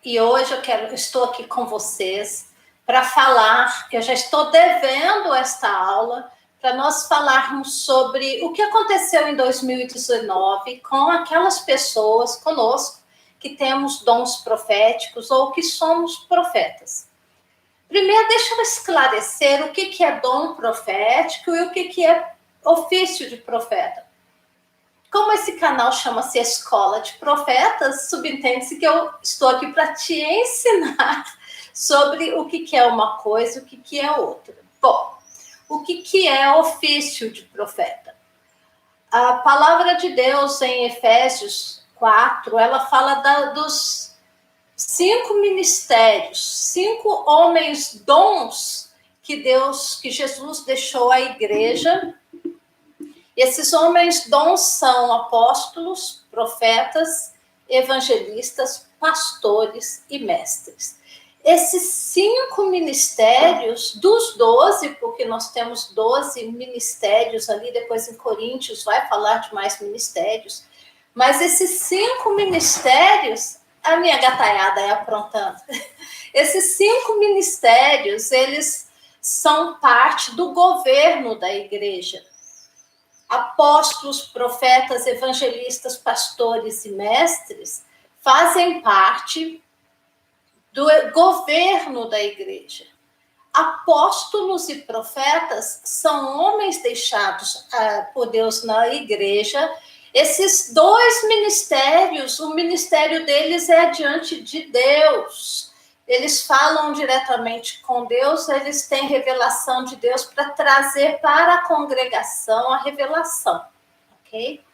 e hoje estou aqui com vocês para falar, que eu já estou devendo esta aula, para nós falarmos sobre o que aconteceu em 2019 com aquelas pessoas conosco que temos dons proféticos ou que somos profetas. Primeiro, deixa eu esclarecer o que é dom profético e o que é ofício de profeta. Como esse canal chama-se Escola de Profetas, subentende-se que eu estou aqui para te ensinar sobre o que é uma coisa e o que é outra. Bom, o que é ofício de profeta? A palavra de Deus em Efésios 4, ela fala dos 5 ministérios, 5 homens dons que Jesus deixou à igreja. Esses homens dons são apóstolos, profetas, evangelistas, pastores e mestres. Esses 5 ministérios, dos 12, porque nós temos 12 ministérios ali, depois em Coríntios vai falar de mais ministérios, mas esses 5 ministérios, a minha gataiada é aprontando, esses 5 ministérios, eles são parte do governo da igreja. Apóstolos, profetas, evangelistas, pastores e mestres fazem parte do governo da igreja. Apóstolos e profetas são homens deixados por Deus na igreja. Esses 2 ministérios, o ministério deles é diante de Deus. Eles falam diretamente com Deus, eles têm revelação de Deus para trazer para a congregação a revelação, ok?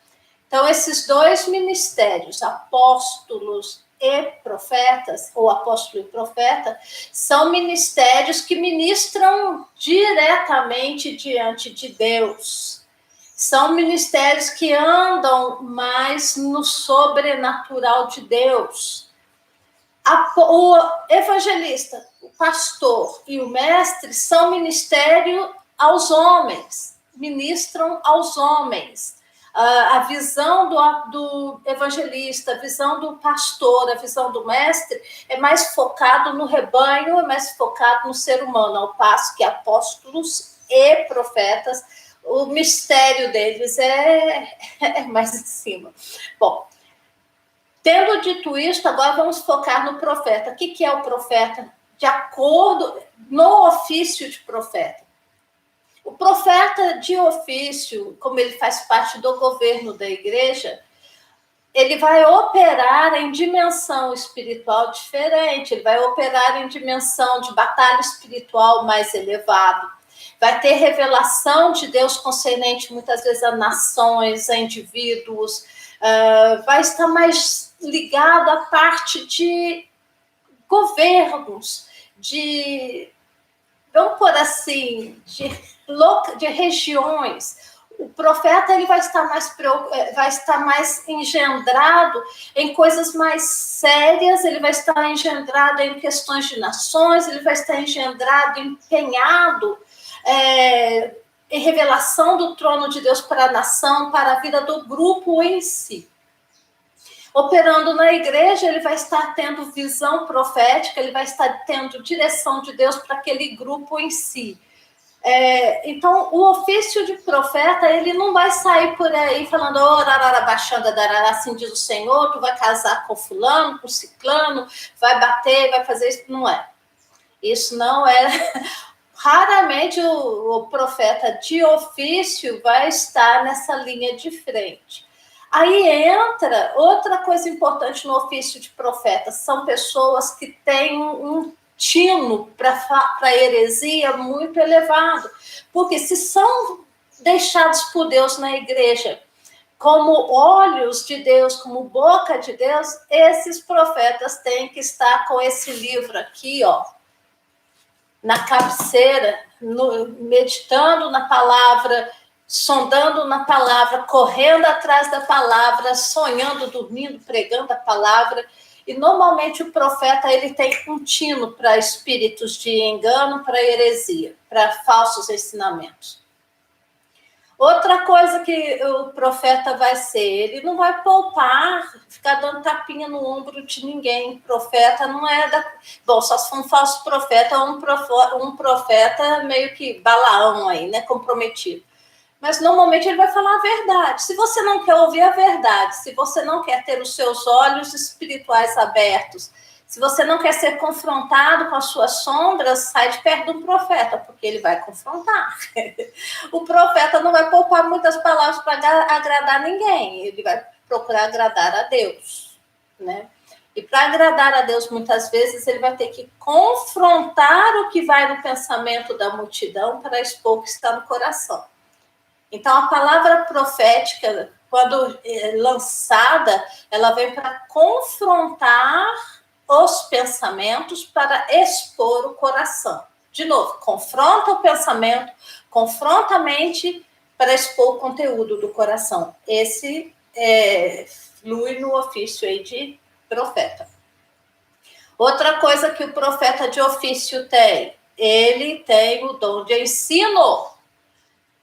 Então, esses 2 ministérios, apóstolos e profetas, ou apóstolo e profeta, são ministérios que ministram diretamente diante de Deus. São ministérios que andam mais no sobrenatural de Deus. O evangelista, o pastor e o mestre são ministério aos homens, ministram aos homens. A visão do evangelista, a visão do pastor, a visão do mestre é mais focado no rebanho, é mais focado no ser humano, ao passo que apóstolos e profetas, o mistério deles é mais em cima. Bom, tendo dito isto, agora vamos focar no profeta. O que é o profeta? De acordo no ofício de profeta. O profeta de ofício, como ele faz parte do governo da igreja, ele vai operar em dimensão espiritual diferente, ele vai operar em dimensão de batalha espiritual mais elevado. Vai ter revelação de Deus concernente muitas vezes a nações, a indivíduos, vai estar mais ligado à parte de governos, vamos por assim, de regiões. O profeta ele vai estar mais engendrado em coisas mais sérias, ele vai estar engendrado em questões de nações, ele vai estar engendrado, empenhado em revelação do trono de Deus para a nação, para a vida do grupo em si. Operando na igreja, ele vai estar tendo visão profética, ele vai estar tendo direção de Deus para aquele grupo em si. Então, o ofício de profeta, ele não vai sair por aí falando, assim diz o Senhor, tu vai casar com fulano, com ciclano, vai bater, vai fazer isso. Não é. Isso não é. Raramente o profeta de ofício vai estar nessa linha de frente. Aí entra outra coisa importante no ofício de profeta, são pessoas que têm um tino para heresia muito elevado, porque se são deixados por Deus na igreja como olhos de Deus, como boca de Deus, esses profetas têm que estar com esse livro aqui, ó, na cabeceira, meditando na palavra, sondando na palavra, correndo atrás da palavra, sonhando, dormindo, pregando a palavra. E normalmente o profeta ele tem um tino para espíritos de engano, para heresia, para falsos ensinamentos. Outra coisa que o profeta vai ser, ele não vai poupar, ficar dando tapinha no ombro de ninguém. Profeta não é da... Bom, só se for um falso profeta ou um profeta meio que Balaão aí, né, comprometido. Mas normalmente ele vai falar a verdade. Se você não quer ouvir a verdade, se você não quer ter os seus olhos espirituais abertos, se você não quer ser confrontado com as suas sombras, sai de perto de um profeta, porque ele vai confrontar. O profeta não vai poupar muitas palavras para agradar ninguém, ele vai procurar agradar a Deus, né? E para agradar a Deus, muitas vezes, ele vai ter que confrontar o que vai no pensamento da multidão para expor o que está no coração. Então, a palavra profética, quando lançada, ela vem para confrontar os pensamentos, para expor o coração. De novo, confronta o pensamento, confronta a mente para expor o conteúdo do coração. Esse flui no ofício aí de profeta. Outra coisa que o profeta de ofício tem, ele tem o dom de ensino.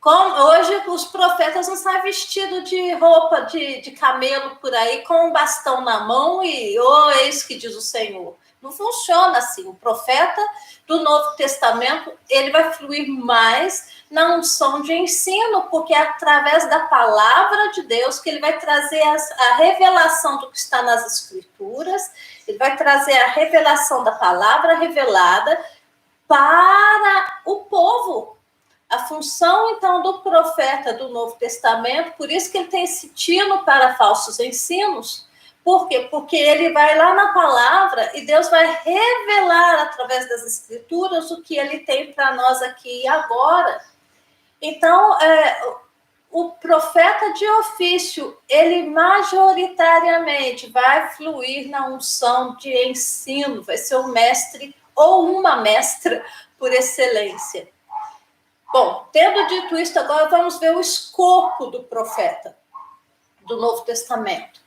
Hoje os profetas não saem vestidos de roupa de camelo por aí, com um bastão na mão e eis que diz o Senhor. Não funciona assim. O profeta do Novo Testamento, ele vai fluir mais na unção de ensino, porque é através da palavra de Deus que ele vai trazer a revelação do que está nas Escrituras, ele vai trazer a revelação da palavra revelada para o povo. A função, então, do profeta do Novo Testamento, por isso que ele tem esse tino para falsos ensinos. Por quê? Porque ele vai lá na palavra e Deus vai revelar através das Escrituras o que ele tem para nós aqui e agora. Então, o profeta de ofício, ele majoritariamente vai fluir na unção de ensino, vai ser um mestre ou uma mestra por excelência. Bom, tendo dito isso, agora vamos ver o escopo do profeta do Novo Testamento.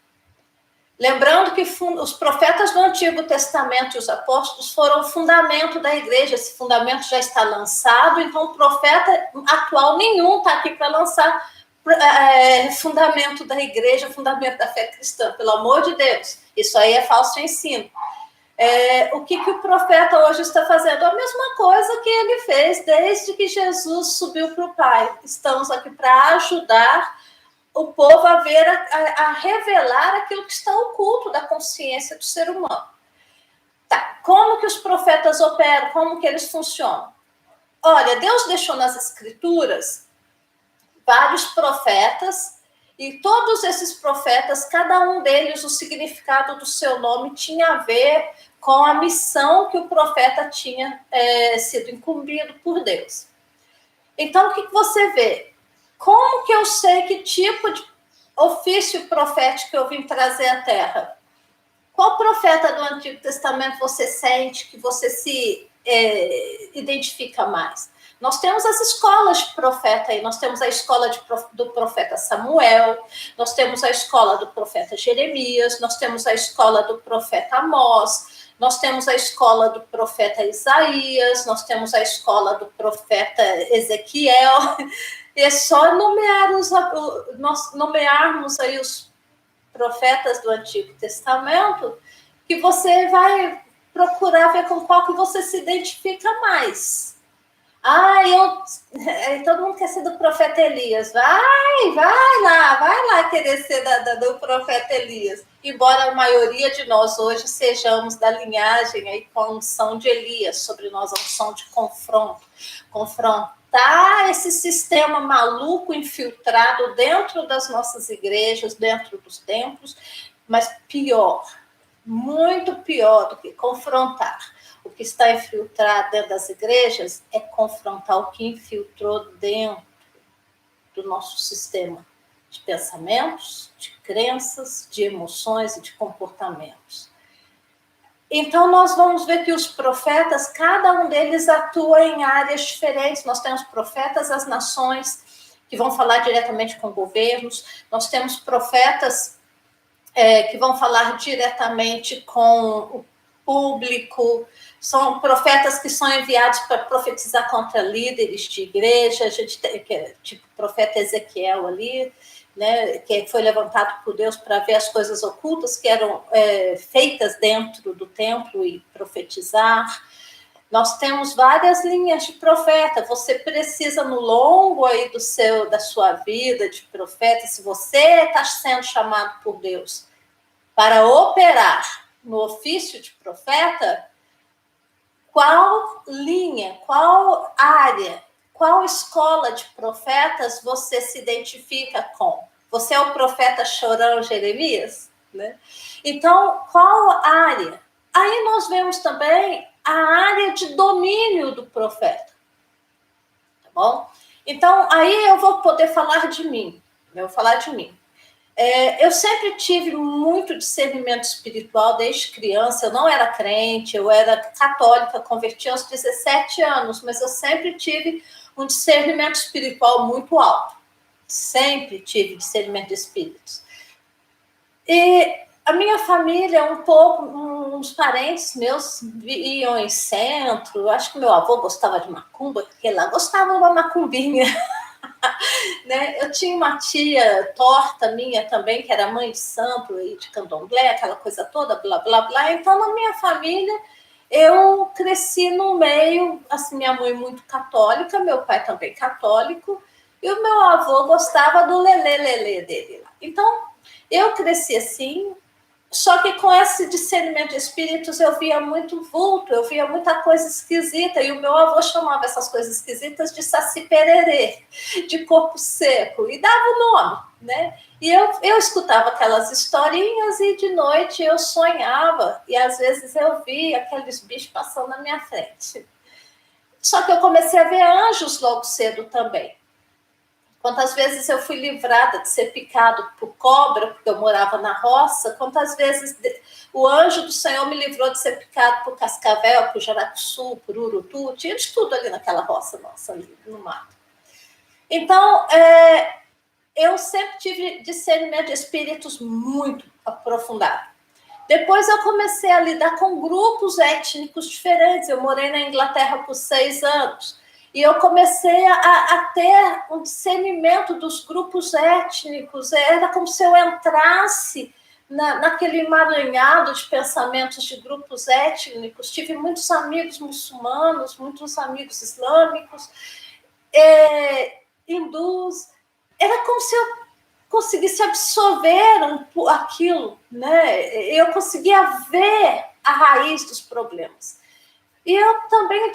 Lembrando que os profetas do Antigo Testamento e os apóstolos foram o fundamento da igreja. Esse fundamento já está lançado, então o profeta atual nenhum está aqui para lançar fundamento da igreja, fundamento da fé cristã, pelo amor de Deus. Isso aí é falso ensino. O que o profeta hoje está fazendo? A mesma coisa que ele fez desde que Jesus subiu para o Pai. Estamos aqui para ajudar o povo a ver, a revelar aquilo que está oculto da consciência do ser humano. Tá, como que os profetas operam? Como que eles funcionam? Olha, Deus deixou nas Escrituras vários profetas, e todos esses profetas, cada um deles, o significado do seu nome tinha a ver com a missão que o profeta tinha sido incumbido por Deus. Então, o que você vê? Como que eu sei que tipo de ofício profético eu vim trazer à Terra? Qual profeta do Antigo Testamento você sente que você se identifica mais? Nós temos as escolas de profeta aí, nós temos a escola do profeta Samuel, nós temos a escola do profeta Jeremias, nós temos a escola do profeta Amós, nós temos a escola do profeta Isaías, nós temos a escola do profeta Ezequiel. E é só nós nomearmos aí os profetas do Antigo Testamento que você vai procurar ver com qual que você se identifica mais. Todo mundo quer ser do profeta Elias. Vai lá querer ser do profeta Elias. Embora a maioria de nós hoje sejamos da linhagem aí com a unção de Elias, sobre nós a unção de confrontar esse sistema maluco infiltrado dentro das nossas igrejas, dentro dos templos, mas pior, muito pior do que confrontar o que está infiltrado dentro das igrejas, é confrontar o que infiltrou dentro do nosso sistema de pensamentos, de crenças, de emoções e de comportamentos. Então, nós vamos ver que os profetas, cada um deles atua em áreas diferentes. Nós temos profetas às nações, que vão falar diretamente com governos. Nós temos profetas que vão falar diretamente com público, são profetas que são enviados para profetizar contra líderes de igreja, tipo o profeta Ezequiel ali, né, que foi levantado por Deus para ver as coisas ocultas que eram feitas dentro do templo e profetizar. Nós temos várias linhas de profeta. Você precisa, no longo aí da sua vida de profeta, se você está sendo chamado por Deus para operar no ofício de profeta, qual linha, qual área, qual escola de profetas você se identifica com? Você é o profeta chorão Jeremias? Né? Então, qual área? Aí nós vemos também a área de domínio do profeta. Tá bom? Então, aí eu vou poder falar de mim. Eu vou falar de mim. Eu sempre tive muito discernimento espiritual desde criança. Eu não era crente, eu era católica, converti aos 17 anos, mas eu sempre tive um discernimento espiritual muito alto. Sempre tive discernimento de espíritos. E a minha família, uns parentes meus iam em centro. Acho que meu avô gostava de macumba, porque lá gostava de uma macumbinha. Né? Eu tinha uma tia torta minha também, que era mãe de santo e de candomblé, aquela coisa toda, blá, blá, blá. Então, na minha família, eu cresci no meio, assim, minha mãe muito católica, meu pai também católico, e o meu avô gostava do lelê dele. Então, eu cresci assim, só que com esse discernimento de espíritos eu via muito vulto, eu via muita coisa esquisita, e o meu avô chamava essas coisas esquisitas de saci pererê, de corpo seco, e dava o nome, né? E eu escutava aquelas historinhas e de noite eu sonhava, e às vezes eu via aqueles bichos passando na minha frente. Só que eu comecei a ver anjos logo cedo também. Quantas vezes eu fui livrada de ser picado por cobra, porque eu morava na roça, quantas vezes o anjo do Senhor me livrou de ser picado por cascavel, por jaracuçu, por urutu, tinha de tudo ali naquela roça nossa, ali no mato. Então, eu sempre tive discernimento de espíritos muito aprofundado. Depois eu comecei a lidar com grupos étnicos diferentes, eu morei na Inglaterra por 6 anos, e eu comecei a ter um discernimento dos grupos étnicos. Era como se eu entrasse naquele emaranhado de pensamentos de grupos étnicos. Tive muitos amigos muçulmanos, muitos amigos islâmicos, hindus. Era como se eu conseguisse absorver aquilo, né? Eu conseguia ver a raiz dos problemas. E eu também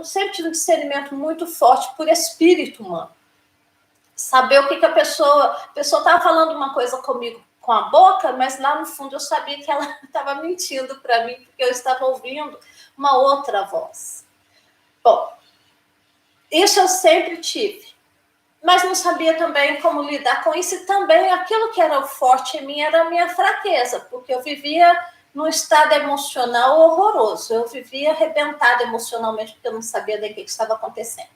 sempre tive um discernimento muito forte por espírito humano. Saber o que a pessoa estava falando uma coisa comigo com a boca, mas lá no fundo eu sabia que ela estava mentindo para mim, porque eu estava ouvindo uma outra voz. Bom, isso eu sempre tive. Mas não sabia também como lidar com isso, e também aquilo que era o forte em mim era a minha fraqueza, porque eu vivia num estado emocional horroroso. Eu vivia arrebentada emocionalmente, porque eu não sabia nem o que estava acontecendo.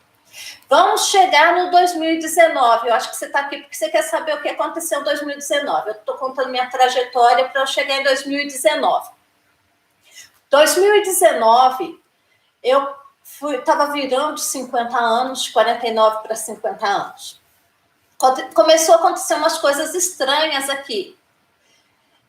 Vamos chegar no 2019. Eu acho que você está aqui porque você quer saber o que aconteceu em 2019. Eu estou contando minha trajetória para eu chegar em 2019. 2019, eu estava virando de 50 anos, de 49 para 50 anos. Começou a acontecer umas coisas estranhas aqui.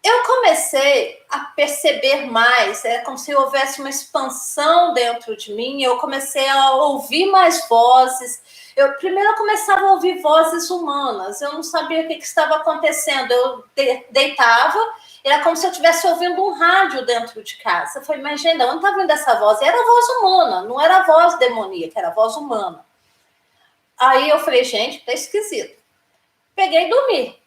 Eu comecei a perceber mais, como se houvesse uma expansão dentro de mim. Eu comecei a ouvir mais vozes. Primeiro eu começava a ouvir vozes humanas. Eu não sabia o que estava acontecendo. Eu deitava, era como se eu estivesse ouvindo um rádio dentro de casa. Eu falei, imagina, onde está vindo essa voz? E era a voz humana, não era a voz demoníaca, era a voz humana. Aí eu falei, gente, tá esquisito. Peguei e dormi.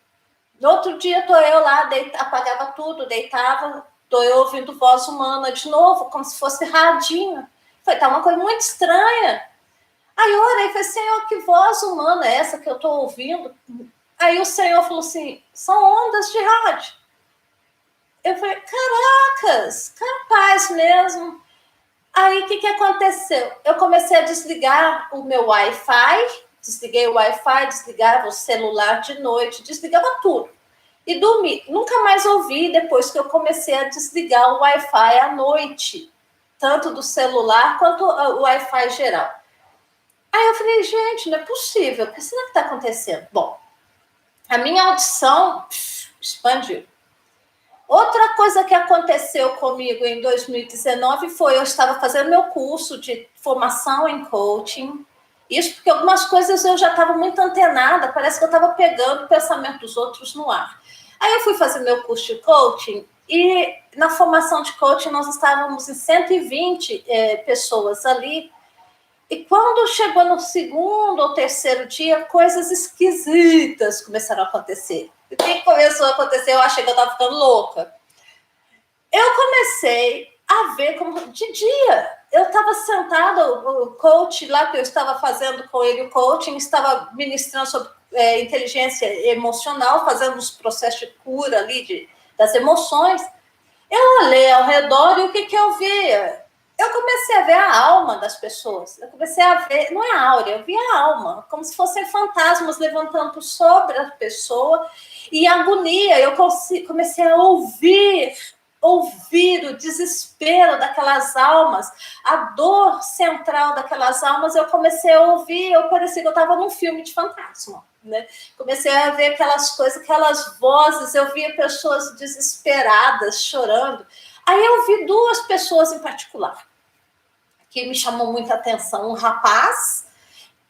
No outro dia, tô eu lá, apagava tudo, deitava, tô eu ouvindo voz humana de novo, como se fosse radinho. Foi, tá uma coisa muito estranha. Aí eu orei, falei, Senhor, que voz humana é essa que eu tô ouvindo? Aí o Senhor falou assim, são ondas de rádio. Eu falei, caracas, capaz mesmo. Aí o que aconteceu? Eu comecei a desligar o meu Wi-Fi, desliguei o Wi-Fi, desligava o celular de noite, desligava tudo. e dormi. Nunca mais ouvi depois que eu comecei a desligar o Wi-Fi à noite, tanto do celular quanto o Wi-Fi geral. Aí eu falei, gente, não é possível, o que será que está acontecendo? Bom, a minha audição expandiu. Outra coisa que aconteceu comigo em 2019 foi, eu estava fazendo meu curso de formação em coaching, isso porque algumas coisas eu já estava muito antenada, parece que eu estava pegando o pensamento dos outros no ar. Aí eu fui fazer meu curso de coaching e na formação de coaching nós estávamos em 120 pessoas ali. E quando chegou no segundo ou terceiro dia, coisas esquisitas começaram a acontecer. E o que começou a acontecer? Eu achei que eu estava ficando louca. Eu comecei a ver como de dia. Eu estava sentada, o coach lá que eu estava fazendo com ele, o coaching, estava ministrando sobre inteligência emocional, fazendo os processos de cura ali das emoções. Eu olhei ao redor e o que eu via? Eu comecei a ver a alma das pessoas. Eu comecei a ver, não é a áurea, eu via a alma, como se fossem fantasmas levantando sobre a pessoa. E agonia, eu comecei a ouvir o desespero daquelas almas, a dor central daquelas almas, eu comecei a ouvir, eu parecia que eu estava num filme de fantasma, né? Comecei a ver aquelas coisas, aquelas vozes, eu via pessoas desesperadas, chorando. Aí eu vi duas pessoas em particular, que me chamou muita atenção, um rapaz,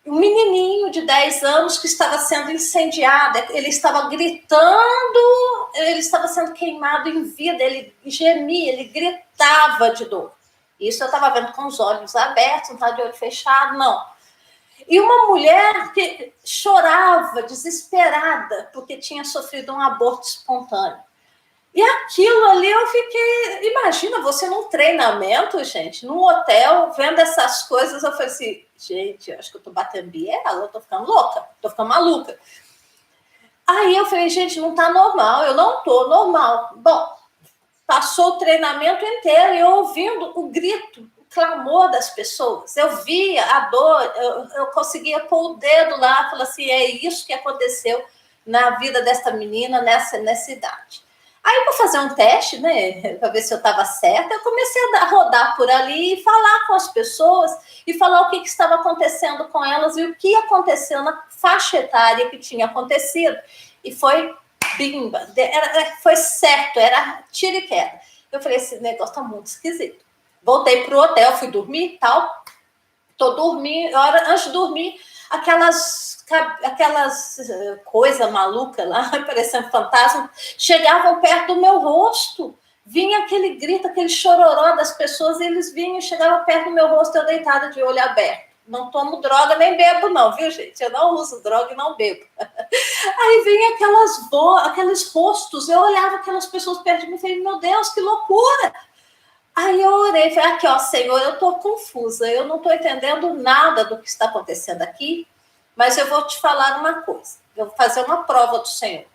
um menininho de 10 anos que estava sendo incendiado, ele estava gritando, ele estava sendo queimado em vida, ele gemia, ele gritava de dor. Isso eu estava vendo com os olhos abertos, não estava de olho fechado, não. E uma mulher que chorava, desesperada, porque tinha sofrido um aborto espontâneo. E aquilo ali eu fiquei... Imagina, você num treinamento, gente, num hotel, vendo essas coisas, eu falei assim, gente, eu acho que eu tô batendo biela, eu tô ficando louca, tô ficando maluca. Aí eu falei, gente, não tá normal, eu não tô normal. Bom, passou o treinamento inteiro e eu ouvindo o grito, o clamor das pessoas. Eu via a dor, eu conseguia pôr o dedo lá e falar assim, é isso que aconteceu na vida desta menina nessa idade. Aí, para fazer um teste, né, para ver se eu estava certa, eu comecei a rodar por ali e falar com as pessoas e falar o que estava acontecendo com elas e o que aconteceu na faixa etária que tinha acontecido. E foi bimba, foi certo, era tiro e queda. Eu falei, esse negócio está muito esquisito. Voltei para o hotel, fui dormir e tal. Estou dormindo, antes de dormir, aquelas coisas malucas lá, parecendo fantasma, chegavam perto do meu rosto. Vinha aquele grito, aquele chororó das pessoas, e eles vinham e chegavam perto do meu rosto, eu deitada de olho aberto. Não tomo droga, nem bebo não, viu, gente? Eu não uso droga e não bebo. Aí vinha aqueles rostos, eu olhava aquelas pessoas perto de mim e falei, meu Deus, que loucura! Aí eu orei, falei, aqui, ó, Senhor, eu estou confusa, eu não estou entendendo nada do que está acontecendo aqui, mas eu vou te falar uma coisa, eu vou fazer uma prova do Senhor.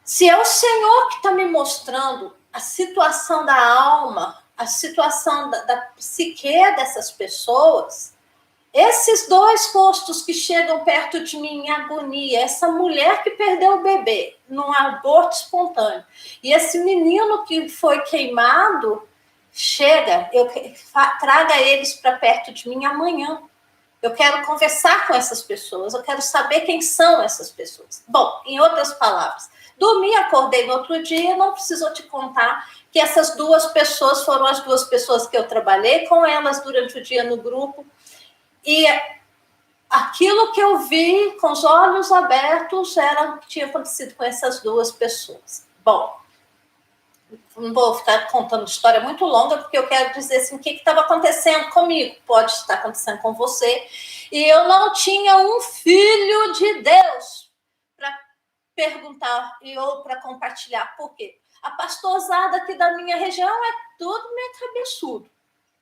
Se é o Senhor que está me mostrando a situação da alma, a situação da psique dessas pessoas, esses dois rostos que chegam perto de mim em agonia, essa mulher que perdeu o bebê num aborto espontâneo, e esse menino que foi queimado, traga eles para perto de mim amanhã. Eu quero conversar com essas pessoas, eu quero saber quem são essas pessoas. Bom, em outras palavras, dormi, acordei no outro dia, não precisou te contar que essas duas pessoas foram as duas pessoas que eu trabalhei com elas durante o dia no grupo. E aquilo que eu vi com os olhos abertos era o que tinha acontecido com essas duas pessoas. Bom, não vou ficar contando história muito longa, porque eu quero dizer assim, o que estava acontecendo comigo. Pode estar acontecendo com você. E eu não tinha um filho de Deus para perguntar ou para compartilhar. Por quê? A pastorzada aqui da minha região é tudo meio cabeçudo.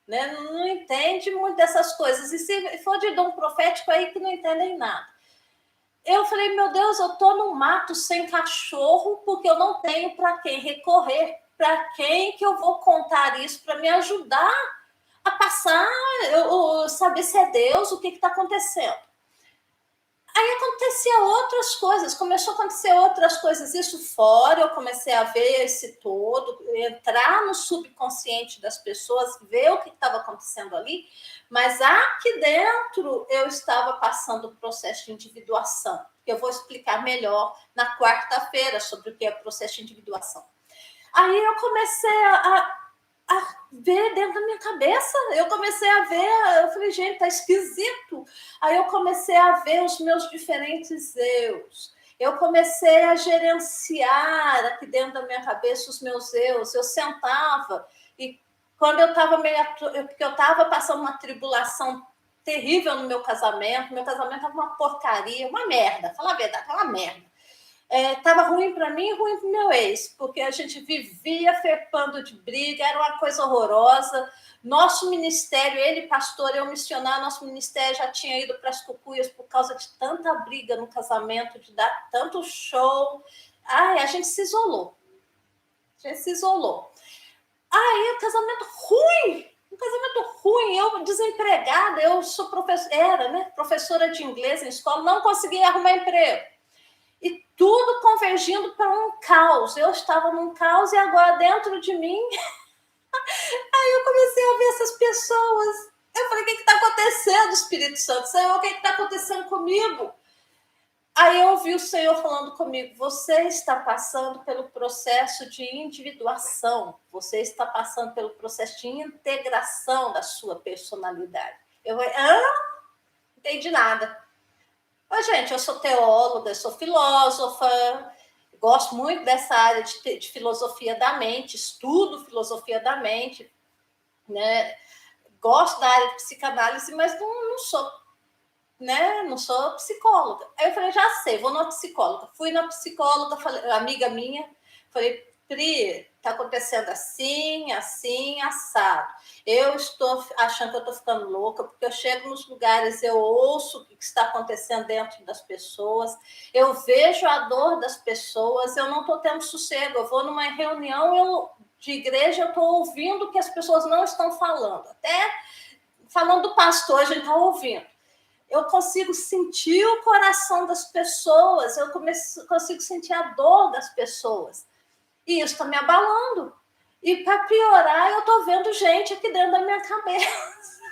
Né? Não entende muito dessas coisas. E se for de dom profético, aí que não entendem nada. Eu falei, meu Deus, eu estou no mato sem cachorro, porque eu não tenho para quem recorrer. Para quem que eu vou contar isso para me ajudar a passar, eu saber se é Deus, o que está acontecendo. Aí acontecia outras coisas, começou a acontecer outras coisas, isso fora, eu comecei a ver esse todo, entrar no subconsciente das pessoas, ver o que estava acontecendo ali, mas aqui dentro eu estava passando o processo de individuação, que eu vou explicar melhor na quarta-feira sobre o que é processo de individuação. Aí eu comecei a ver dentro da minha cabeça. Eu comecei a ver, eu falei, gente, tá esquisito. Aí eu comecei a ver os meus diferentes eus. Eu comecei a gerenciar aqui dentro da minha cabeça os meus eus. Eu sentava e quando eu estava porque eu estava passando uma tribulação terrível no meu casamento estava uma porcaria, uma merda, fala a verdade, uma merda. Estava ruim para mim e ruim para o meu ex, porque a gente vivia ferpando de briga, era uma coisa horrorosa. Nosso ministério, ele pastor, eu missionário, nosso ministério já tinha ido para as cucuias por causa de tanta briga no casamento, de dar tanto show. Ai, a gente se isolou. Aí, um casamento ruim, eu desempregada, eu sou professora de inglês em escola, não conseguia arrumar emprego. E tudo convergindo para um caos. Eu estava num caos e agora dentro de mim. Aí eu comecei a ver essas pessoas. Eu falei, o que está acontecendo, Espírito Santo? Senhor, o que está acontecendo comigo? Aí eu ouvi o Senhor falando comigo, você está passando pelo processo de individuação, você está passando pelo processo de integração da sua personalidade. Eu falei, não entendi nada. Oi, gente, eu sou teóloga, eu sou filósofa, gosto muito dessa área de filosofia da mente, estudo filosofia da mente, né? Gosto da área de psicanálise, mas não sou, né? Não sou psicóloga. Aí eu falei, já sei, vou na psicóloga. Fui na psicóloga, falei, amiga minha, falei, Pri, tá acontecendo assim, assim, assado. Eu estou achando que eu estou ficando louca, porque eu chego nos lugares, eu ouço o que está acontecendo dentro das pessoas, eu vejo a dor das pessoas, eu não estou tendo sossego. Eu vou numa reunião de igreja, eu estou ouvindo o que as pessoas não estão falando. Até falando do pastor, a gente está ouvindo. Eu consigo sentir o coração das pessoas, eu consigo sentir a dor das pessoas. E isso está me abalando. E para piorar, eu estou vendo gente aqui dentro da minha cabeça.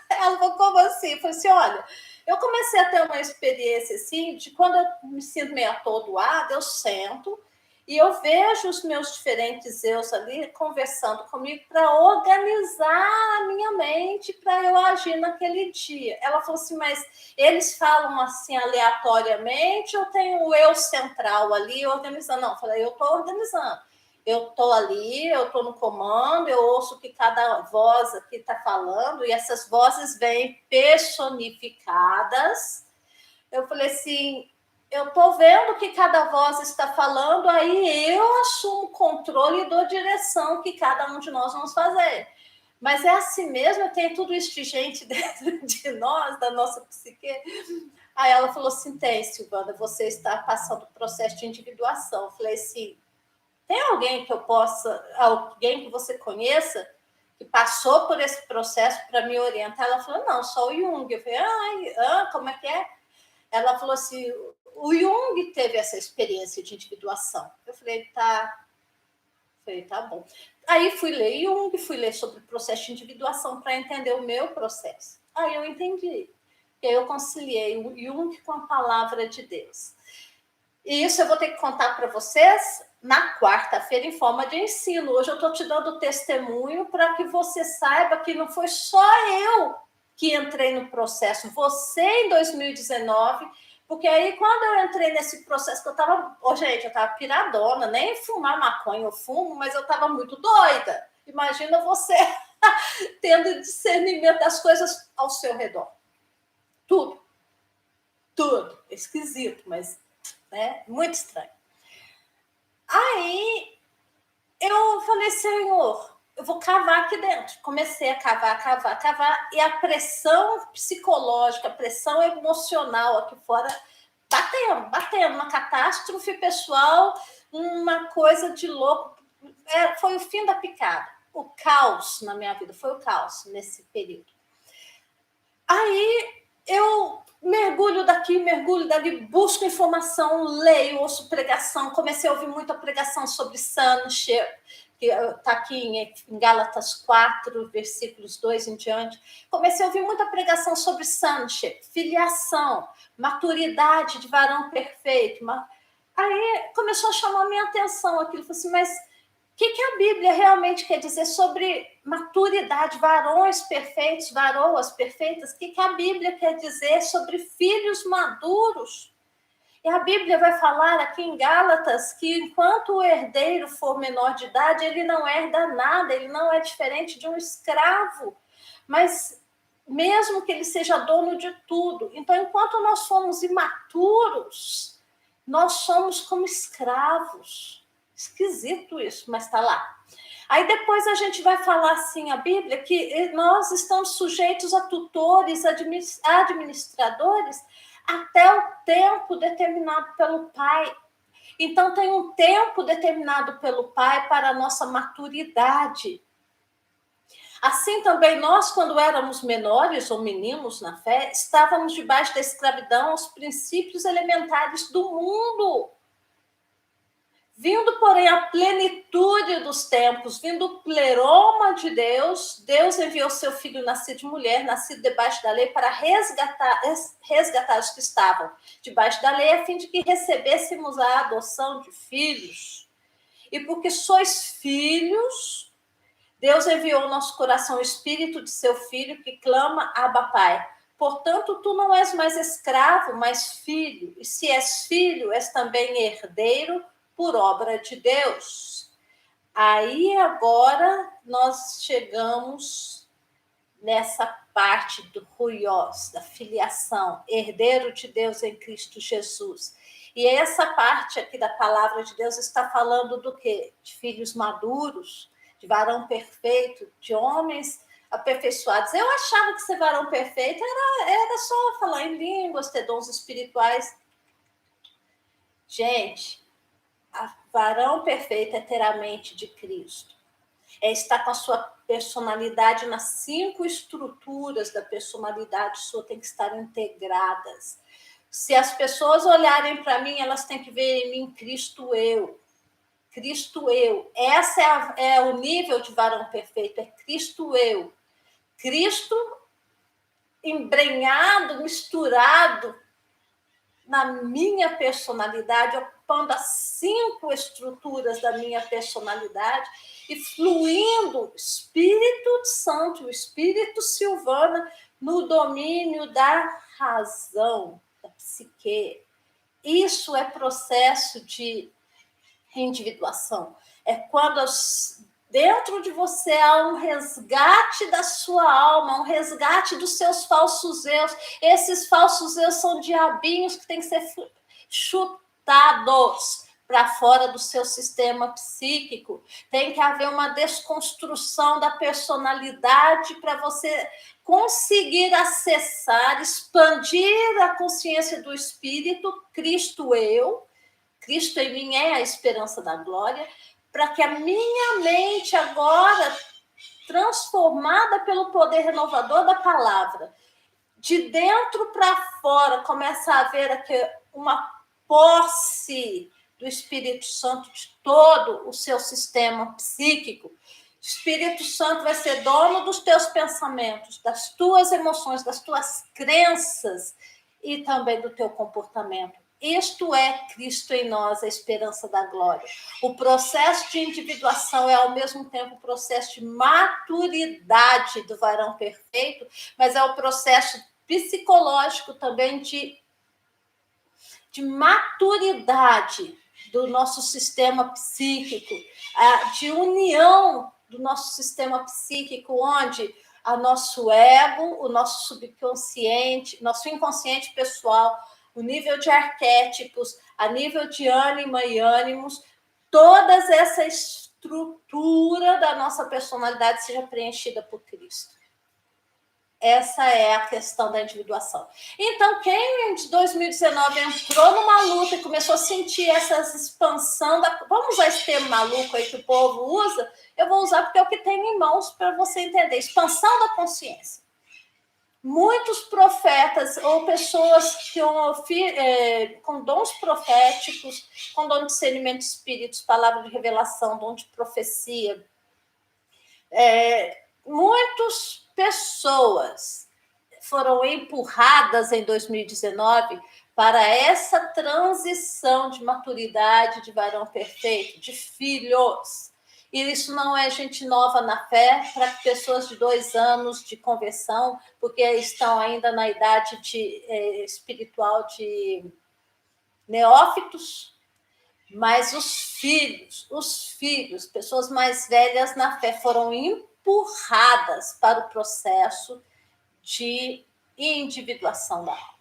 Ela falou, como assim? Eu falei assim, olha, eu comecei a ter uma experiência assim, de quando eu me sinto meio atordoada, eu sento e eu vejo os meus diferentes eus ali conversando comigo para organizar a minha mente para eu agir naquele dia. Ela falou assim, mas eles falam assim aleatoriamente ou tem o eu central ali organizando? Não, eu falei, eu estou organizando. Eu estou ali, eu estou no comando, eu ouço o que cada voz aqui está falando, e essas vozes vêm personificadas. Eu falei assim, eu estou vendo o que cada voz está falando, aí eu assumo o controle e dou direção que cada um de nós vamos fazer. Mas é assim mesmo, tem tudo isso de gente dentro de nós, da nossa psique. Aí ela falou assim, tem, Silvana, você está passando o processo de individuação. Eu falei assim, tem alguém que você conheça que passou por esse processo para me orientar? Ela falou, não, só o Jung. Eu falei, como é que é? Ela falou assim, o Jung teve essa experiência de individuação. Eu falei, tá bom. Aí fui ler Jung, fui ler sobre o processo de individuação para entender o meu processo. Aí eu entendi. E aí eu conciliei o Jung com a palavra de Deus. E isso eu vou ter que contar para vocês na quarta-feira em forma de ensino. Hoje eu estou te dando testemunho para que você saiba que não foi só eu que entrei no processo, você em 2019, porque aí quando eu entrei nesse processo, que eu estava, gente, eu estava piradona, nem fumar maconha eu fumo, mas eu estava muito doida. Imagina você tendo discernimento das coisas ao seu redor. Tudo. Esquisito, mas muito estranho. Aí eu falei, Senhor, eu vou cavar aqui dentro. Comecei a cavar, e a pressão psicológica, a pressão emocional aqui fora, batendo, uma catástrofe pessoal, uma coisa de louco. Foi o fim da picada. O caos na minha vida, foi o caos nesse período. Aí eu mergulho daqui, mergulho dali, busco informação, leio, ouço pregação. Comecei a ouvir muita pregação sobre sonship, que está aqui em Gálatas 4, versículos 2 em diante. Comecei a ouvir muita pregação sobre sonship, filiação, maturidade de varão perfeito. Aí começou a chamar a minha atenção aquilo. Falei assim, mas o que a Bíblia realmente quer dizer sobre maturidade, varões perfeitos, varoas perfeitas? O que a Bíblia quer dizer sobre filhos maduros? E a Bíblia vai falar aqui em Gálatas que enquanto o herdeiro for menor de idade, ele não herda nada, ele não é diferente de um escravo, mas mesmo que ele seja dono de tudo. Então, enquanto nós somos imaturos, nós somos como escravos. Esquisito isso, mas está lá. Aí depois a gente vai falar assim, a Bíblia, que nós estamos sujeitos a tutores, administradores, até o tempo determinado pelo Pai. Então, tem um tempo determinado pelo Pai para a nossa maturidade. Assim também nós, quando éramos menores ou meninos na fé, estávamos debaixo da escravidão aos princípios elementares do mundo. Vindo, porém, a plenitude dos tempos, vindo o pleroma de Deus, Deus enviou seu filho nascido de mulher, nascido debaixo da lei, para resgatar os que estavam debaixo da lei, a fim de que recebêssemos a adoção de filhos. E porque sois filhos, Deus enviou ao nosso coração o espírito de seu filho, que clama, Abba, Pai. Portanto, tu não és mais escravo, mas filho. E se és filho, és também herdeiro, por obra de Deus. Aí agora nós chegamos nessa parte do ruios, da filiação, herdeiro de Deus em Cristo Jesus. E essa parte aqui da palavra de Deus está falando do quê? De filhos maduros, de varão perfeito, de homens aperfeiçoados. Eu achava que ser varão perfeito era só falar em línguas, ter dons espirituais. Gente, varão perfeito é ter a mente de Cristo. É estar com a sua personalidade nas 5 estruturas da personalidade sua, tem que estar integradas. Se as pessoas olharem para mim, elas têm que ver em mim Cristo eu. Cristo eu. Essa é o nível de varão perfeito, é Cristo eu. Cristo embrenhado, misturado na minha personalidade, ocupando as 5 estruturas da minha personalidade e fluindo o Espírito Santo, o Espírito Silvana, no domínio da razão, da psique. Isso é processo de individuação. É quando dentro de você há um resgate da sua alma, um resgate dos seus falsos eus. Esses falsos eus são diabinhos que têm que ser chutados para fora do seu sistema psíquico. Tem que haver uma desconstrução da personalidade para você conseguir acessar, expandir a consciência do espírito, Cristo eu. Cristo em mim é a esperança da glória, para que a minha mente agora, transformada pelo poder renovador da palavra, de dentro para fora, comece a haver aqui uma posse do Espírito Santo de todo o seu sistema psíquico. O Espírito Santo vai ser dono dos teus pensamentos, das tuas emoções, das tuas crenças e também do teu comportamento. Isto é Cristo em nós, a esperança da glória. O processo de individuação é, ao mesmo tempo, o processo de maturidade do varão perfeito, mas é o processo psicológico também de maturidade do nosso sistema psíquico, de união do nosso sistema psíquico, onde o nosso ego, o nosso subconsciente, nosso inconsciente pessoal, o nível de arquétipos, a nível de ânima e ânimos, toda essa estrutura da nossa personalidade seja preenchida por Cristo. Essa é a questão da individuação. Então, quem em 2019 entrou numa luta e começou a sentir essa expansão, vamos usar esse termo maluco aí que o povo usa, eu vou usar porque é o que tem em mãos para você entender, expansão da consciência. muitos profetas ou pessoas com dons proféticos, com dom de discernimento de espíritos, palavra de revelação, dom de profecia, muitas pessoas foram empurradas em 2019 para essa transição de maturidade de varão perfeito, de filhos. E isso não é gente nova na fé, para pessoas de 2 anos de conversão, porque estão ainda na idade espiritual de neófitos, mas os filhos, pessoas mais velhas na fé, foram empurradas para o processo de individuação da alma.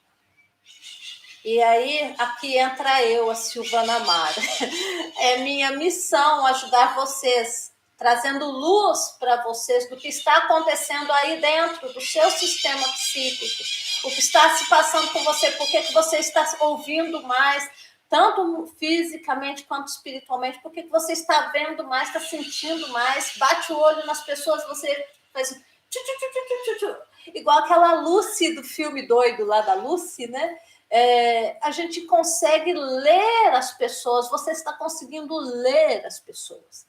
E aí, aqui entra eu, a Silvana Amara. É minha missão ajudar vocês, trazendo luz para vocês do que está acontecendo aí dentro do seu sistema psíquico, o que está se passando com você, por que você está ouvindo mais, tanto fisicamente quanto espiritualmente, por que você está vendo mais, está sentindo mais, bate o olho nas pessoas, você faz... Igual aquela Lucy do filme doido lá da Lucy, né? A gente consegue ler as pessoas, você está conseguindo ler as pessoas.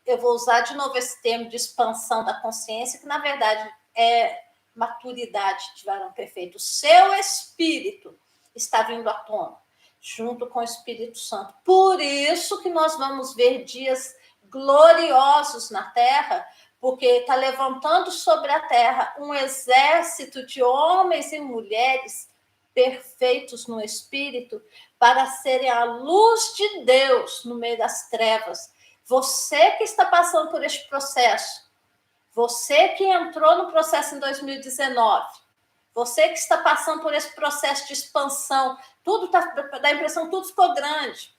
Eu vou usar de novo esse termo de expansão da consciência, que na verdade é maturidade de varão perfeito. O seu espírito está vindo à tona, junto com o Espírito Santo. Por isso que nós vamos ver dias gloriosos na Terra, porque está levantando sobre a Terra um exército de homens e mulheres perfeitos no espírito, para serem a luz de Deus no meio das trevas. Você que está passando por este processo, você que entrou no processo em 2019, você que está passando por esse processo de expansão, tudo dá a impressão que tudo ficou grande.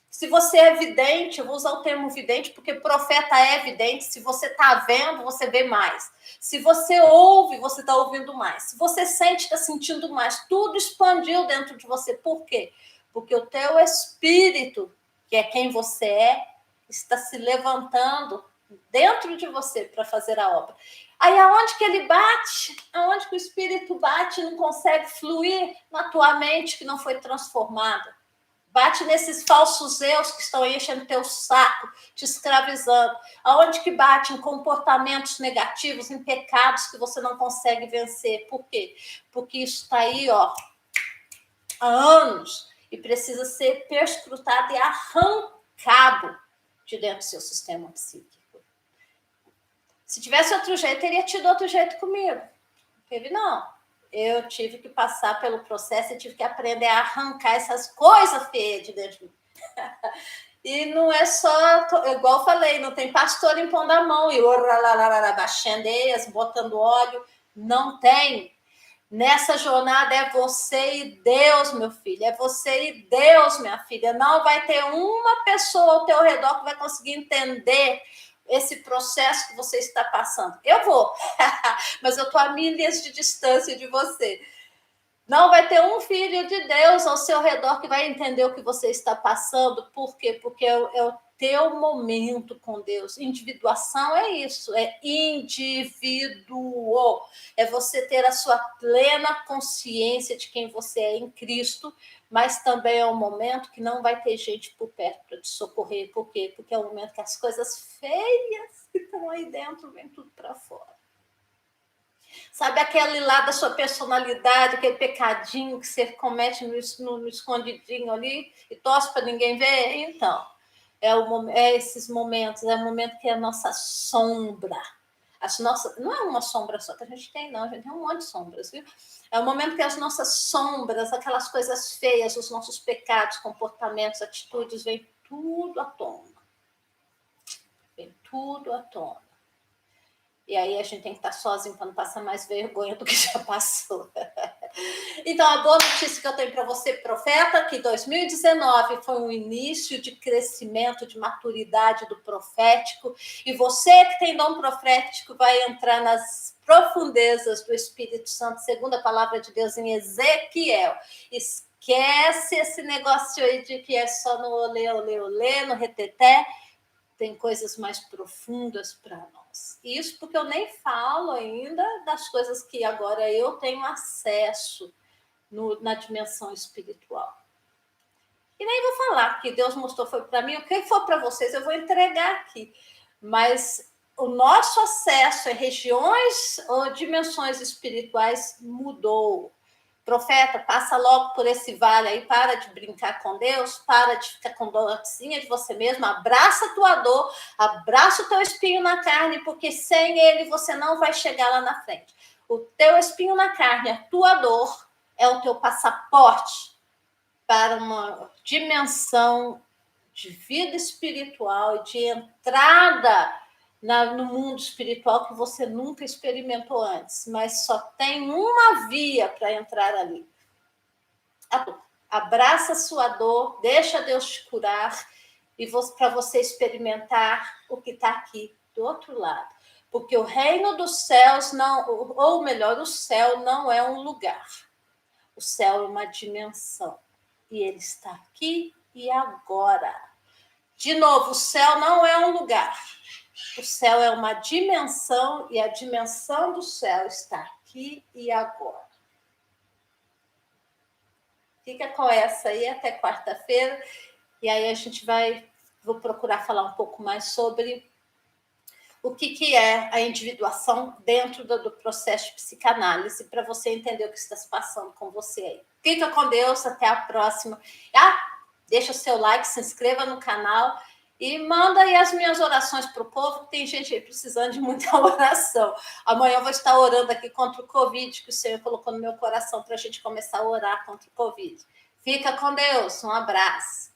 Se você é vidente, eu vou usar o termo vidente, porque profeta é vidente. Se você está vendo, você vê mais. Se você ouve, você está ouvindo mais. Se você sente, está sentindo mais. Tudo expandiu dentro de você. Por quê? Porque o teu espírito, que é quem você é, está se levantando dentro de você para fazer a obra. Aí, aonde que ele bate? Aonde que o espírito bate e não consegue fluir na tua mente que não foi transformada? Bate nesses falsos eus que estão enchendo teu saco, te escravizando. Aonde que bate? Em comportamentos negativos, em pecados que você não consegue vencer. Por quê? Porque isso está aí, há anos, e precisa ser perscrutado e arrancado de dentro do seu sistema psíquico. Se tivesse outro jeito, teria tido outro jeito comigo. Teve não. Eu tive que passar pelo processo e tive que aprender a arrancar essas coisas feias de dentro de mim. E não é só, igual eu falei, não tem pastor impondo a mão e baixandeias, botando óleo. Não tem. Nessa jornada é você e Deus, meu filho. É você e Deus, minha filha. Não vai ter uma pessoa ao teu redor que vai conseguir entender esse processo que você está passando. Eu vou, mas eu estou a milhas de distância de você. Não vai ter um filho de Deus ao seu redor que vai entender o que você está passando. Por quê? Porque é o teu momento com Deus. Individuação é isso, é indivíduo. É você ter a sua plena consciência de quem você é em Cristo, mas também é um momento que não vai ter gente por perto para te socorrer. Por quê? Porque é um momento que as coisas feias que estão aí dentro vêm tudo para fora. Sabe aquele lá da sua personalidade, aquele pecadinho que você comete no escondidinho ali e torce para ninguém ver? Então, esses momentos, é o momento que é a nossa sombra. Não é uma sombra só que a gente tem, não, a gente tem um monte de sombras, viu? É o momento que as nossas sombras, aquelas coisas feias, os nossos pecados, comportamentos, atitudes, vem tudo à tona. Vem tudo à tona. E aí a gente tem que estar sozinho para não passar mais vergonha do que já passou. Então, a boa notícia que eu tenho para você, profeta, que 2019 foi um início de crescimento, de maturidade do profético, e você que tem dom profético vai entrar nas profundezas do Espírito Santo, segundo a palavra de Deus em Ezequiel. Esquece esse negócio aí de que é só no olê, olê, olê, no reteté. tem coisas mais profundas para nós. Isso porque eu nem falo ainda das coisas que agora eu tenho acesso na dimensão espiritual. E nem vou falar que Deus mostrou foi para mim, o que for para vocês eu vou entregar aqui. Mas o nosso acesso a regiões ou dimensões espirituais mudou. Profeta, passa logo por esse vale aí, para de brincar com Deus, para de ficar com dorzinha de você mesmo, abraça a tua dor, abraça o teu espinho na carne, porque sem ele você não vai chegar lá na frente. O teu espinho na carne, a tua dor, é o teu passaporte para uma dimensão de vida espiritual e de entrada no mundo espiritual que você nunca experimentou antes, mas só tem uma via para entrar ali. Abraça a sua dor, deixa Deus te curar e para você experimentar o que está aqui do outro lado. Porque o reino dos céus não, ou melhor, o céu não é um lugar. O céu é uma dimensão. E ele está aqui e agora. De novo, o céu não é um lugar. O céu é uma dimensão e a dimensão do céu está aqui e agora. Fica com essa aí até quarta-feira. E aí a gente vou procurar falar um pouco mais sobre o que é a individuação dentro do processo de psicanálise, para você entender o que está se passando com você aí. Fica com Deus, até a próxima. Deixa o seu like, se inscreva no canal e manda aí as minhas orações para o povo, que tem gente aí precisando de muita oração. Amanhã eu vou estar orando aqui contra o Covid, que o Senhor colocou no meu coração para a gente começar a orar contra o Covid. Fica com Deus, um abraço.